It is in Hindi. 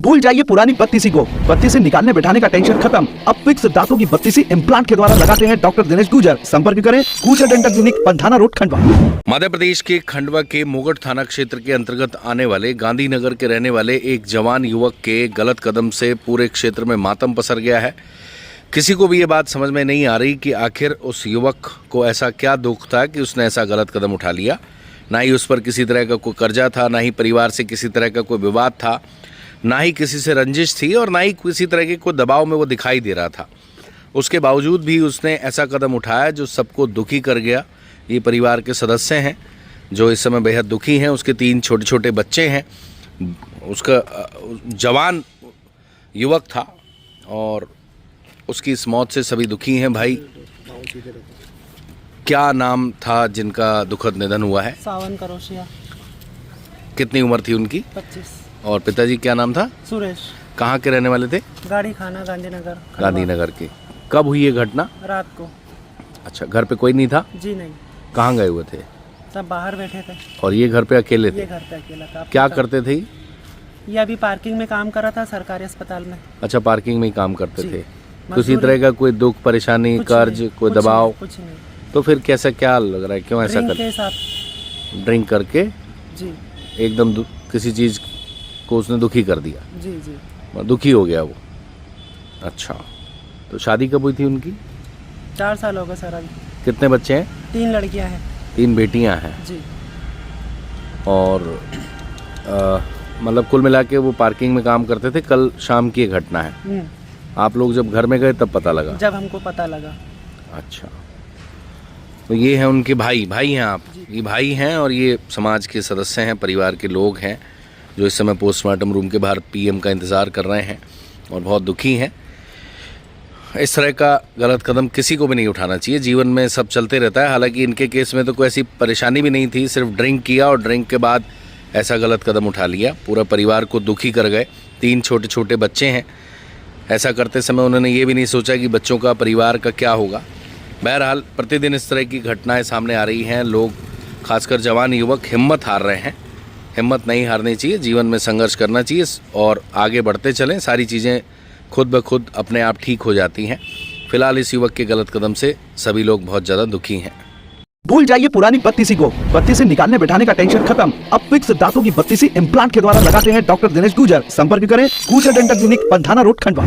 भूल जाइए पुरानी बत्तीसी को, बत्तीसी निकालने बैठाने का टेंशन खत्म। अब फिक्स दांतों की बत्तीसी इम्प्लांट के द्वारा लगाते हैं डॉक्टर दिनेश गुजर। संपर्क करें Gujar dental clinic, Pandhana road, Khandwa. Madhya Pradesh के खंडवा के मोगट थाना क्षेत्र के अंतर्गत आने वाले गांधीनगर के रहने वाले एक जवान युवक के गलत कदम से पूरे क्षेत्र में मातम पसर गया है। किसी को भी ये बात समझ में नहीं आ रही कि आखिर उस युवक को ऐसा क्या दुख था कि उसने ऐसा गलत कदम उठा लिया। ना ही उस पर किसी तरह का कोई कर्जा था, ना ही परिवार से किसी तरह का कोई विवाद था, ना ही किसी से रंजिश थी और ना ही किसी तरह के कोई दबाव में वो दिखाई दे रहा था। उसके बावजूद भी उसने ऐसा कदम उठाया जो सबको दुखी कर गया। ये परिवार के सदस्य हैं जो इस समय बेहद दुखी हैं। उसके 3 छोटे छोटे बच्चे हैं। उसका जवान युवक था और उसकी इस मौत से सभी दुखी हैं। भाई, क्या नाम था जिनका दुखद निधन हुआ है? सावन करोशिया। कितनी उम्र थी उनकी? 25। और पिताजी क्या नाम था? सुरेश। कहाँ के रहने वाले थे? गाड़ी खाना, गांधीनगर। गांधीनगर के। कब हुई ये घटना? रात को। अच्छा, घर पे कोई नहीं था? जी नहीं। कहाँ गए हुए थे? सब बाहर बैठे थे। और ये घर पे अकेले थे? ये घर पे अकेला था। क्या करते थे? ये अभी पार्किंग में काम कर रहा था सरकारी अस्पताल में। अच्छा, पार्किंग में ही काम करते जी। थे। किसी तरह का कोई दुख, परेशानी, कर्ज, कोई दबाव? कुछ नहीं। तो फिर कैसा क्या लग रहा है, क्यों ऐसा ड्रिंक कर? के साथ। ड्रिंक करके जी एकदम किसी चीज़ को उसने दुखी कर दिया। जी जी। दुखी हो गया वो। अच्छा, तो शादी कब हुई थी उनकी? 4 साल हो गए सर अभी। कितने बच्चे हैं? 3 लड़कियां हैं। 3 बेटियां हैं। जी। और मतलब कुल मिला के वो पार्किंग में काम करते थे। कल शाम की ये घटना है। आप लोग जब घर में गए तब पता लगा? जब हमको पता लगा। अच्छा, तो ये हैं उनके भाई हैं आप? ये भाई हैं और ये समाज के सदस्य हैं, परिवार के लोग हैं जो इस समय पोस्टमार्टम रूम के बाहर पीएम का इंतज़ार कर रहे हैं और बहुत दुखी हैं। इस तरह का गलत कदम किसी को भी नहीं उठाना चाहिए। जीवन में सब चलते रहता है। हालांकि इनके केस में तो कोई ऐसी परेशानी भी नहीं थी, सिर्फ ड्रिंक किया और ड्रिंक के बाद ऐसा गलत कदम उठा लिया। पूरा परिवार को दुखी कर गए। 3 छोटे छोटे बच्चे हैं। ऐसा करते समय उन्होंने ये भी नहीं सोचा कि बच्चों का, परिवार का क्या होगा। बहरहाल प्रतिदिन इस तरह की घटनाएं सामने आ रही हैं। लोग, खासकर जवान युवक, हिम्मत हार रहे हैं। हिम्मत नहीं हारनी चाहिए, जीवन में संघर्ष करना चाहिए और आगे बढ़ते चलें। सारी चीज़ें खुद ब खुद अपने आप ठीक हो जाती हैं। फिलहाल इस युवक के गलत कदम से सभी लोग बहुत ज़्यादा दुखी हैं। भूल जाइए पुरानी बत्तीसी को, बत्तीसी निकालने बैठाने का टेंशन खत्म। अब फिक्स दांतों की बत्तीसी इम्प्लांट के द्वारा लगाते हैं डॉक्टर दिनेश गुजर। संपर्क करें Gujar dental clinic, Pandhana road, Khandwa.